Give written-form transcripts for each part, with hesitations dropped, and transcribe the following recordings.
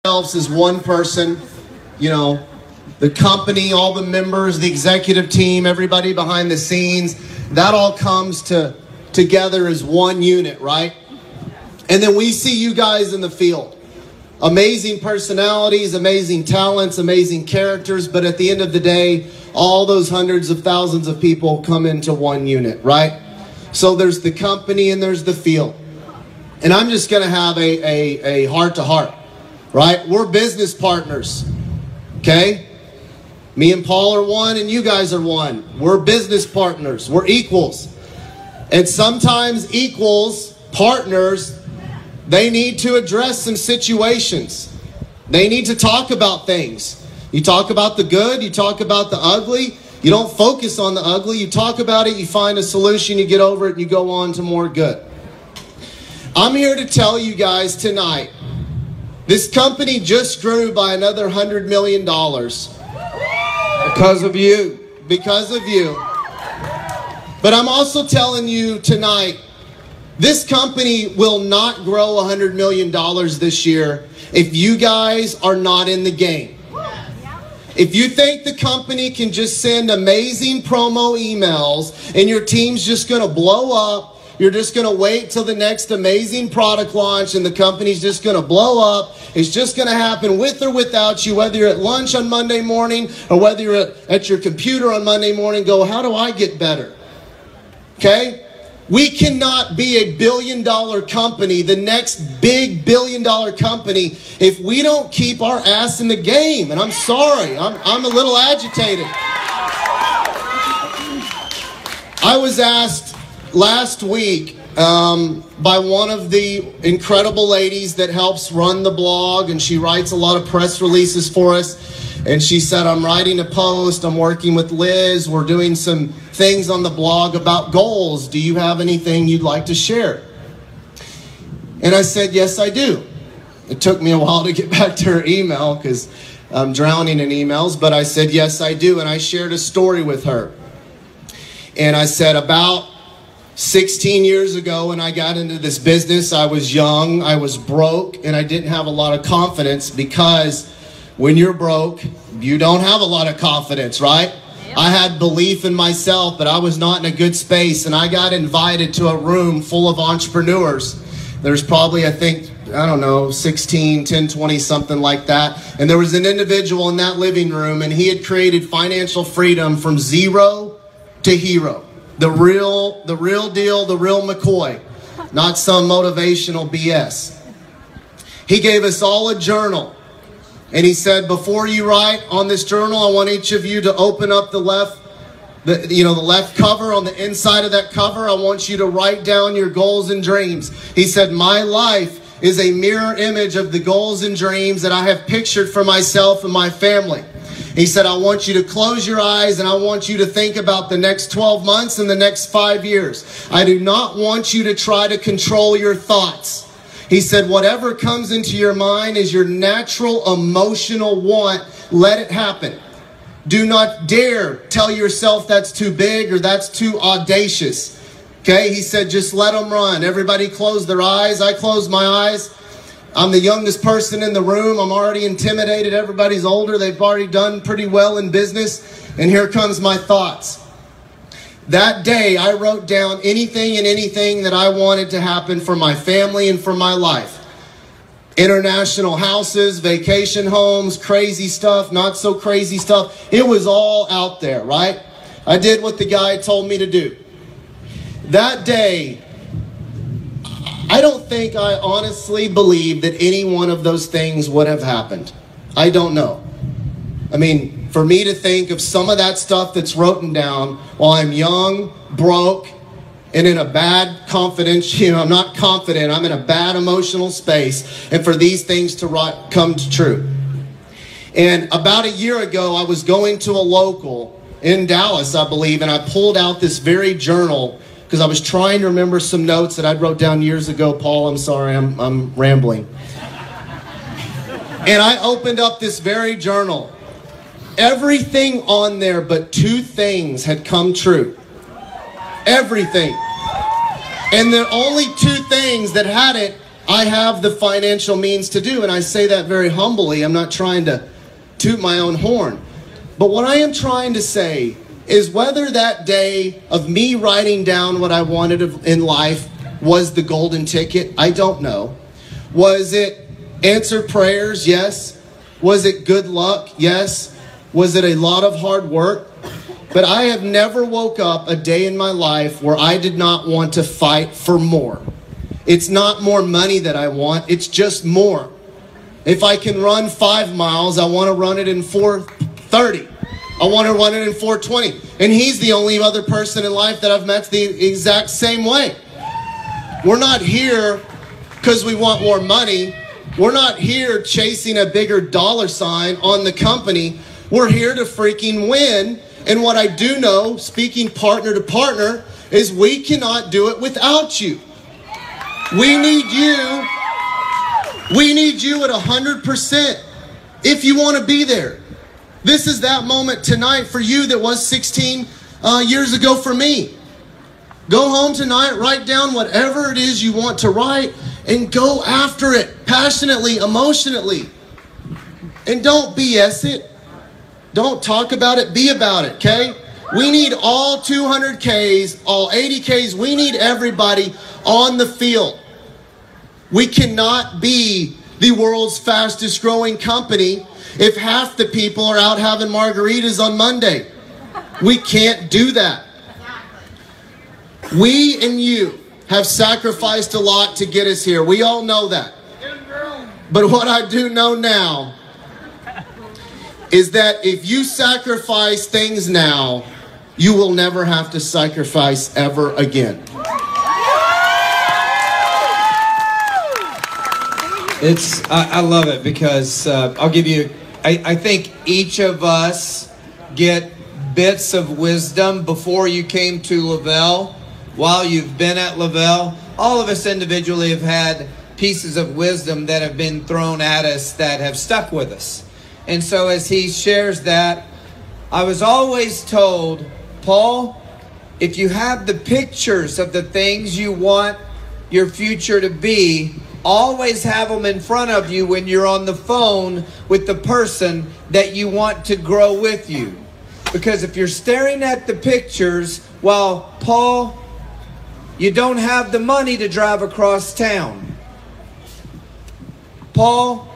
as one person, you know, the company, all the members, the executive team, everybody behind the scenes, that all comes together as one unit, right? And then we see you guys in the field. Amazing personalities, amazing talents, amazing characters, but at the end of the day, all those hundreds of thousands of people come into one unit, right? So there's the company and there's the field. And I'm just going to have a heart-to-heart, right? We're business partners, okay? Me and Paul are one and you guys are one. We're business partners. We're equals. And sometimes equals, partners, they need to address some situations. They need to talk about things. You talk about the good, you talk about the ugly. You don't focus on the ugly. You talk about it, you find a solution, you get over it, and you go on to more good. I'm here to tell you guys tonight, this company just grew by another $100 million. Because of you. Because of you. But I'm also telling you tonight, this company will not grow $100 million this year if you guys are not in the game. If you think the company can just send amazing promo emails and your team's just going to blow up, you're just going to wait till the next amazing product launch and the company's just going to blow up. It's just going to happen with or without you, whether you're at lunch on Monday morning or whether you're at your computer on Monday morning, go, how do I get better? Okay? We cannot be a billion-dollar company, the next big billion-dollar company, if we don't keep our ass in the game. And I'm sorry, I'm a little agitated. I was asked last week by one of the incredible ladies that helps run the blog, and she writes a lot of press releases for us. And she said, I'm writing a post, I'm working with Liz, we're doing some things on the blog about goals. Do you have anything you'd like to share? And I said, yes, I do. It took me a while to get back to her email because I'm drowning in emails, but I said, yes, I do. And I shared a story with her. And I said, about 16 years ago when I got into this business, I was young, I was broke, and I didn't have a lot of confidence because when you're broke, you don't have a lot of confidence, right? Yep. I had belief in myself, but I was not in a good space, and I got invited to a room full of entrepreneurs. There's probably, I think, I don't know, 16, 10, 20, something like that. And there was an individual in that living room, and he had created financial freedom from zero to hero. The real deal, the real McCoy, not some motivational BS. He gave us all a journal. And he said, before you write on this journal, I want each of you to open up the left cover. On the inside of that cover, I want you to write down your goals and dreams. He said, my life is a mirror image of the goals and dreams that I have pictured for myself and my family. He said, I want you to close your eyes and I want you to think about the next 12 months and the next 5 years. I do not want you to try to control your thoughts. He said, whatever comes into your mind is your natural emotional want. Let it happen. Do not dare tell yourself that's too big or that's too audacious. Okay, he said, just let them run. Everybody close their eyes. I closed my eyes. I'm the youngest person in the room. I'm already intimidated. Everybody's older. They've already done pretty well in business. And here comes my thoughts. That day, I wrote down anything and anything that I wanted to happen for my family and for my life. International houses, vacation homes, crazy stuff, not so crazy stuff. It was all out there, right? I did what the guy told me to do. That day, I don't think I honestly believe that any one of those things would have happened. I don't know. I mean, for me to think of some of that stuff that's written down while I'm young, broke, and in a bad confidence, I'm not confident, I'm in a bad emotional space, and for these things to come to true. And about a year ago, I was going to a local in Dallas, I believe, and I pulled out this very journal because I was trying to remember some notes that I wrote down years ago. Paul, I'm sorry, I'm rambling. And I opened up this very journal. Everything on there but two things had come true. Everything. And the only two things that hadn't I have the financial means to do. And I say that very humbly. I'm not trying to toot my own horn. But what I am trying to say is whether that day of me writing down what I wanted in life was the golden ticket, I don't know. Was it answered prayers? Yes. Was it good luck? Yes. Was it a lot of hard work? But I have never woke up a day in my life where I did not want to fight for more. It's not more money that I want, it's just more. If I can run 5 miles, I want to run it in 4:30. I want to run it in 4:20. And he's the only other person in life that I've met the exact same way. We're not here because we want more money. We're not here chasing a bigger dollar sign on the company. We're here to freaking win. And what I do know, speaking partner to partner, is we cannot do it without you. We need you. We need you at 100% if you want to be there. This is that moment tonight for you that was 16 years ago for me. Go home tonight, write down whatever it is you want to write, and go after it passionately, emotionally. And don't BS it. Don't talk about it, be about it, okay? We need all 200Ks, all 80Ks. We need everybody on the field. We cannot be the world's fastest growing company if half the people are out having margaritas on Monday. We can't do that. We and you have sacrificed a lot to get us here. We all know that. But what I do know now is that if you sacrifice things now, you will never have to sacrifice ever again. I love it because I'll give you, I think each of us get bits of wisdom before you came to Lavelle, while you've been at Lavelle. All of us individually have had pieces of wisdom that have been thrown at us that have stuck with us. And so as he shares that, I was always told, Paul, if you have the pictures of the things you want your future to be, always have them in front of you when you're on the phone with the person that you want to grow with you. Because if you're staring at the pictures, well, Paul, you don't have the money to drive across town. Paul,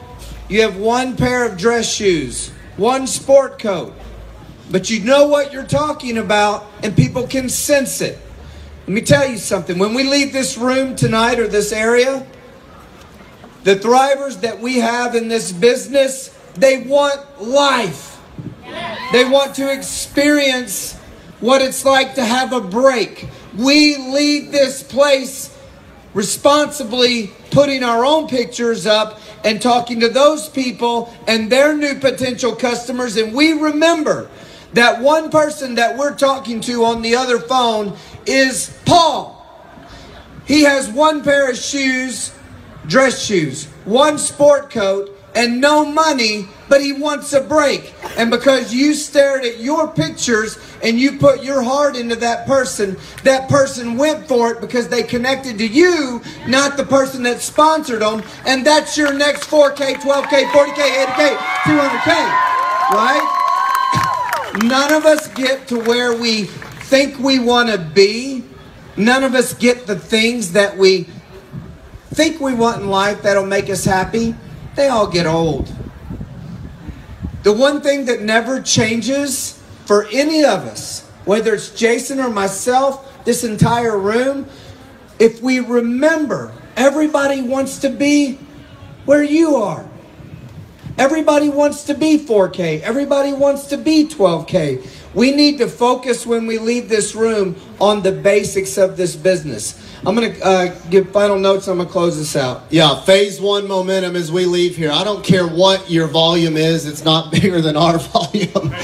you have one pair of dress shoes, one sport coat, but you know what you're talking about and people can sense it. Let me tell you something. When we leave this room tonight or this area, the thrivers that we have in this business, they want life. They want to experience what it's like to have a break. We leave this place responsibly putting our own pictures up and talking to those people and their new potential customers. And we remember that one person that we're talking to on the other phone is Paul. He has one pair of shoes, dress shoes, one sport coat, and no money, but he wants a break. And because you stared at your pictures and you put your heart into that person went for it because they connected to you, not the person that sponsored them. And that's your next 4K, 12K, 40K, 80K, 200K, right? None of us get to where we think we want to be. None of us get the things that we think we want in life that'll make us happy. They all get old. The one thing that never changes for any of us, whether it's Jason or myself, this entire room, if we remember, everybody wants to be where you are. Everybody wants to be 4K. Everybody wants to be 12K. We need to focus when we leave this room on the basics of this business. I'm going to give final notes. I'm going to close this out. Yeah, phase one momentum as we leave here. I don't care what your volume is. It's not bigger than our volume.